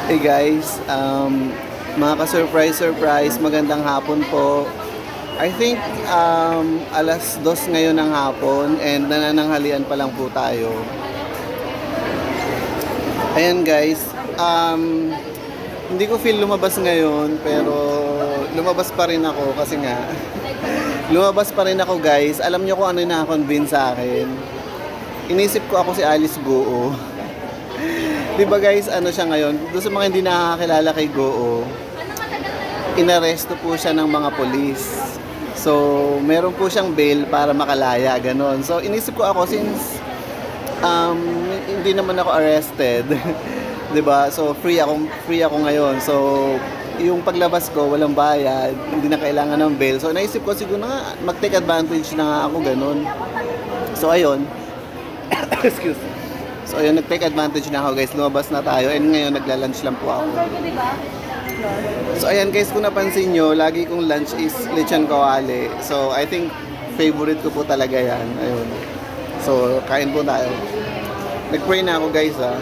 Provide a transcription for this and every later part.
Hey guys, mga ka-surprise, magandang hapon po. I think alas 2 ngayon ng hapon and nanananghalian pa lang po tayo. Ayan guys, hindi ko feel lumabas ngayon pero lumabas pa rin ako kasi nga lumabas pa rin ako guys. Alam niyo kung ano yung nakakonvince sa akin? Inisip ko ako si Alice Goo. 'Di ba guys, ano siya ngayon? Doon sa mga hindi nakakakilala kay Goo, inaresto po siya ng mga polis. So, meron po siyang bail para makalaya, ganon. So, inisip ko ako since hindi naman ako arrested, 'di ba? So, free ako ngayon. So, yung paglabas ko, walang bayad, hindi na kailangan ng bail. So, naisip ko siguro na mag-take advantage na nga ako, ganon. So, ayun. Excuse me. So ayun, nag-take advantage na ako guys, lumabas na tayo and ngayon nagla-lunch lang po ako. So ayan guys, kung napansin nyo, lagi kong lunch is lechon kawali. So I think favorite ko po talaga yan. Ayun. So kain po tayo. Nag-pray na ako guys ha.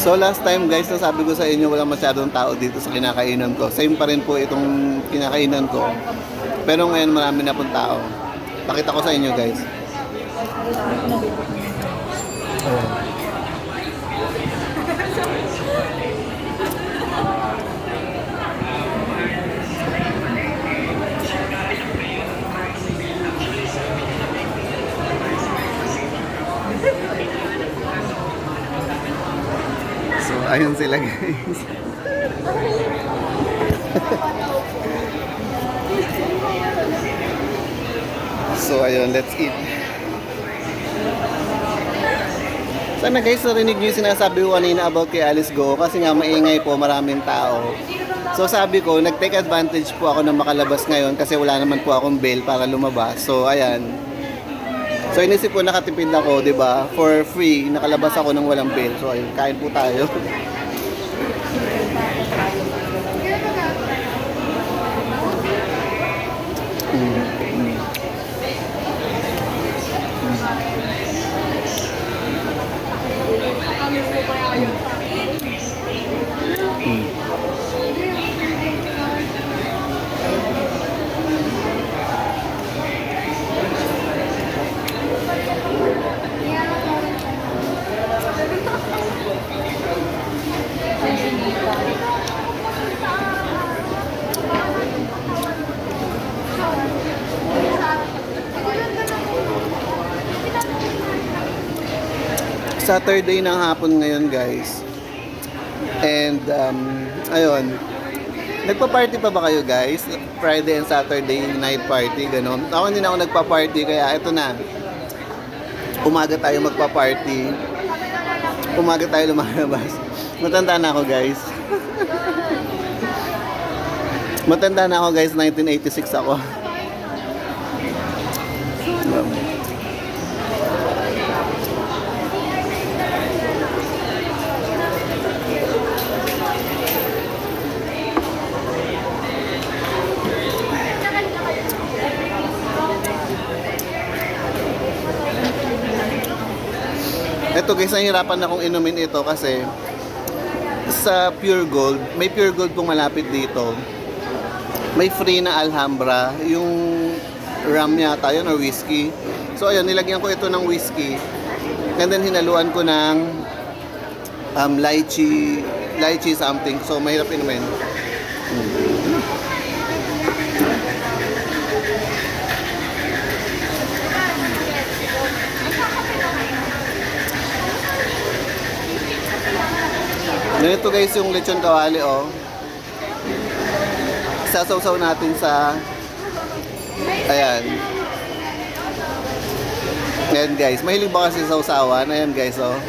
So last time guys, nasabi ko sa inyo walang masyadong tao dito sa kinakainan ko. Same pa rin po itong kinakainan ko. Pero ngayon marami na pong tao. Pakita ko sa inyo guys. So ayun sila guys. So ayun, let's eat. Sana guys, narinig niyo yung sinasabi ko kanina about kay Alice Goo kasi nga maingay po, maraming tao. So sabi ko, nag-take advantage po ako na makalabas ngayon kasi wala naman po akong bail para lumabas. So ayan. So inisip ko nakatipid ako, 'di ba? For free, nakalabas ako ng walang bail. So ayun, kain po tayo. Saturday ng hapon ngayon guys. And ayun. Nagpa-party pa ba kayo guys? Friday and Saturday night party, gano'n. Ako hindi na ako nagpa-party kaya ito na. Umaga tayo magpa-party. Umaga tayo lumalabas. Matanda na ako guys. Matanda na ako guys, 1986 ako. Ito guys, nahihirapan akong inumin ito kasi sa Pure Gold, may Pure Gold pong malapit dito. May free na Alhambra, yung rum yata yun or whiskey. So ayun, nilagyan ko ito ng whiskey. And then hinaluan ko ng lychee something. So mahirap inumin. Ganito guys yung lechon kawali oh. Sasawsaw natin sa ayan. Ayan guys, mahilig ba kasi sa usawan? Ayan guys, oh.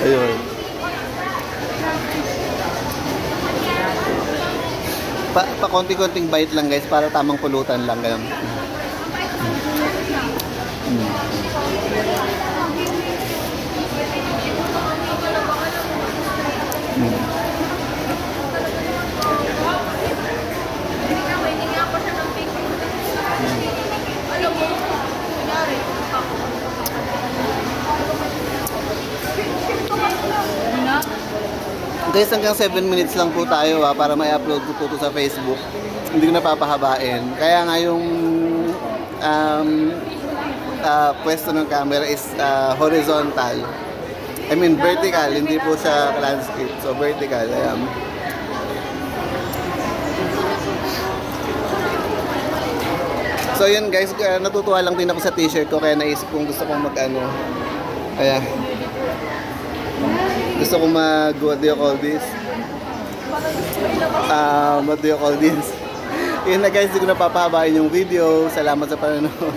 Ayun. konti-konting bite lang guys para tamang pulutan lang ganun. Guys, hanggang 7 minutes lang po tayo para ma-upload ko po to sa Facebook. Hindi ko napapahabain. Kaya nga yung pwesto ng camera is horizontal. I mean vertical, hindi po siya landscape. So vertical, ayan. So yun guys, natutuwa lang din ako sa t-shirt ko kaya naisip kong gusto kong mag-ano. Kaya gusto kong what do you call this? What do you call this? Yun na guys, hindi ko napapahabain yung video. Salamat sa panonood.